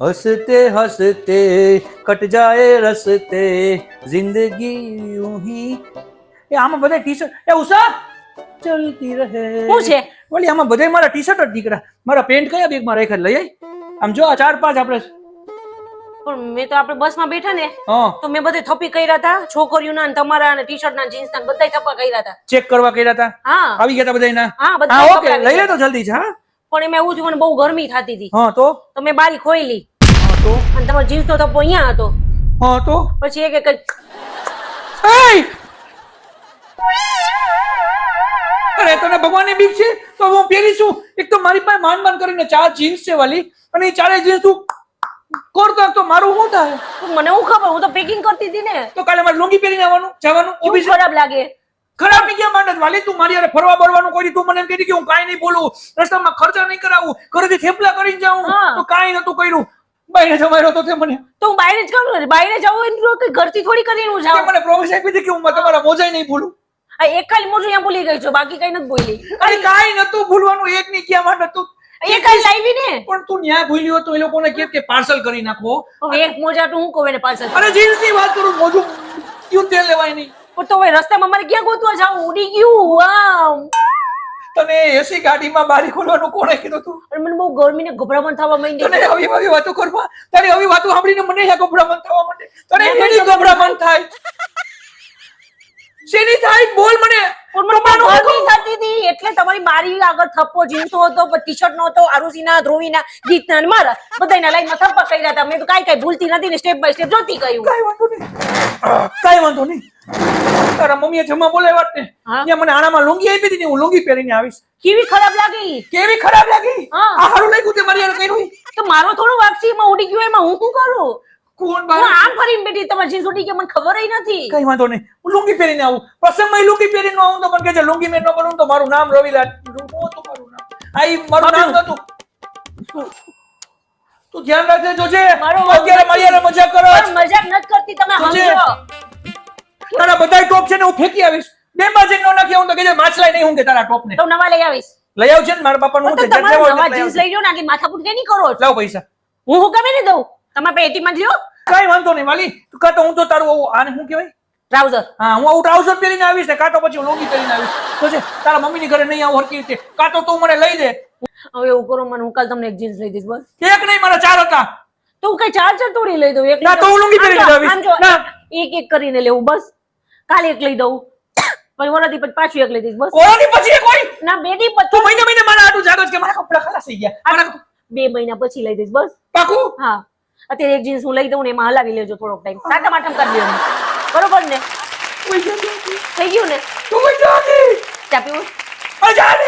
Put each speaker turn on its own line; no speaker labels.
हंसते हंसते कट जाए रस्ते जिंदगी यूं ही એ આમાં બધા ટી શર્ટ એ ઉષા ચલતી રહે
શું છે?
વળી આમાં બધા મારા ટી શર્ટ જ દીકરા મારા પેન્ટ કયા બેગમાં રાખ્યા લઈ આઈ આમ જો આ 4-5 આપણે
પણ મેં તો આપણે બસમાં બેઠા ને
હા
તો મેં બધે થપ્પી કર્યા હતા છોકરીઓના ને તમારા ને ટી શર્ટ ના જીન્સ ના બધા થપ્પા કર્યા હતા.
ચેક કરવા કર્યા હતા
હા
આવી ગયા હતા બધાયના
હા બધા
હા
કપડાં
ઓકે
આવી
લઈ લે
ગયા.
તો જલ્દી છે હા
પણ એમાં એવું થયું મને બહુ ગરમી થતી હતી
હા તો
તો મેં બારી ખોઈલી
હા તો
અને તમારો જીન્સ નો થપ્પો અહીંયા હતો
હા તો
પછી એક એક
એય! અરે તને ભગવાનની બીક છે તો હું પહેરીશું એક તો મારી પાસે માંડ કરીને 4 જીન્સ છે વાલી અને એ 4 જીન્સ તું કરતો તો મારું શું થાય
મને હું ખબર હું તો પેકિંગ કરતી હતી ને
તો કાલે મારે લુંગી પહેરીને આવવાનું જવાનું
કેવું
ઓફિસ
ખરાબ લાગે.
ખરાબ ની ક્યાં માંડત વાલી તું મારી હારે ફરવા બરવાનું કોઈ દી તું મને એમ કીધી કે હું કાંઈ નહીં બોલું રસ્તામાં ખર્ચા નહીં કરાવું ઘરેથી થેપલા કરીને જાઉં
હા.
તો કાંઈ નતું કર્યું બાઈને જમાડ્યો તો તે મને
તો હું બહાર જ કરું ને બહાર જવું હોય તો કઈ ઘરથી થોડી કરીને હું
તે
જાઉં.
મને પ્રોમિસ આપી હતી કે હું તમારા મોજાય નહીં ભૂલું
આ એક ખાલી મોઢું અહીંયા ભૂલી ગઈ છું બાકી કઈ નથી ભૂલી.
અરે કાંઈ નતું ભૂલવાનું એક ની ક્યાં માંડત તું
એ કઈ લાવી ને
પણ તું ન્યા ભૂલ્યો તો એ લોકોને કે પાર્સલ કરી નાખો
હવે એક મોજા તો હું કહું એને પાછળ
અરે જીન્સ ની વાત કરું મોજું ક્યું તેલ લેવાય નહીં
પણ તો હવે રસ્તામાં મારે ક્યાં ગોતવા જાવું ઉડી ગયું આમ
તને એસી ગાડીમાં બારી ખોલવાનું કોણે કીધું તું
અને મને બહુ ગરમીને ગભરામણ થવા માંડી.
તને આવી વાતો કરવા તારી આવી વાતો સાંભળીને મને ગભરામણ થવા માંડે તને એની ગભરામણ થાય શેની થાય બોલ મને
પણ મને બહુ ગરમી થતી હતી એટલે તમારી બારી આગળ થપ્પો જીન્સો હતો ટી-શર્ટ નો હતો આરુષીના ધ્રુવીના ગીતના અને મારા બધાયના લાઈનમાં થપ્પા કર્યા હતા મેં તો કાઈ ભૂલતી નથી ને સ્ટેપ બાય સ્ટેપ જોતી ગયું.
કાઈ વાંધો નહીં તારા મમ્મીએ જમા બોલાવ્યા ને
હા.
ત્યાં મને આણામાં લુંગી આપી હતી ને હું લુંગી પહેરીને આવીશ
કેવી ખરાબ લાગી
કેવી ખરાબ લાગી
હા.
આ હારું લાગ્યું તે મારી હારે કર્યું
તો મારો થોડો વાપસી માં ઉડી ગયો એમાં હું શું કરું
કોણ
હું
બાર
આમ ફરીને બેઠી તમારી જીન્સ ઉડી ગઈ મને ખબર નથી.
કઈ વાંધો નહીં હું લુંગી પહેરીને આવું પ્રસંગમાં લુંગી પહેરીને આવું તો પણ કે છે લુંગી મેં ન બનું તો મારું નામ રવિલાલ તો મારું નામ આ મારું નામ નતું તું ધ્યાન રાખજે જોજે
મારો
તું અત્યારે મારી હારે મજાક કરો
પણ મજાક નથી કરતી તમે
જોજે.
સમજો
તારા બધા ટોપ છે ને હું ફેંકી આવીશ બે બાજુ નો નાખી આવું તો કે જે માછલાઈ નહીં હું કે તારા ટોપ ને
તો નવા લઈ આવીશ.
લઈ આવજે ને મારા બાપાનું
તો
હું છે
તમારા નવા જીન્સ લઈ લો ને આટલી માથાકૂટ કે નહીં કરો છો?
લાવ પૈસા
હું હુકમે નહીં દઉં તમારે પેટી માં લ્યો
કઈ વાંધો નહીં વાલી તું કાં તો હું તો તારું આને શું કહેવાય
ટ્રાઉઝર
હા હું આવું ટ્રાઉઝર પહેરીને આવીશ ને કાં તો પછી હું લુંગી પહેરીને આવીશ તો છે તારા મમ્મીની ઘરે નહીં આવું હરકી રીતે કાં તો તું મને લઈ દે
હવે એવું કરો મને હું કાલ તમને એક જીન્સ લઈ દઈશ બસ.
એક નહીં મારા 4 હતા
તો હું કઈ ચાર્જર તોડી લઈ દઉં એક
ના, તો હું લુંગી પહેરીને આવીશ.
આમ જો,
ના.
એક એક કરીને લેવું બસ કાલે એક લઈ દઉં પછી વરાથી પછી પાછું એક લઈ દઈશ બસ
કોરોની પછી એ કોઈ
ના બે દી
તું
પછી
મહિને મારા આટું જાગો કે મારા કપડા ખલાસ થઈ ગયા મારા
2 મહિના પછી લઈ દઈશ બસ.
પાકું
હા અત્યારે એક જીન્સ હું લઈ દઉં ને એમાં હલાવી લેજો થોડોક ટાઈમ સાટા માટમ કરી દેવાનું બરોબર ને
કોઈ જાગી
થઈ ગયું ને
તું કોઈ જાગી
ચા પીવું
અજાને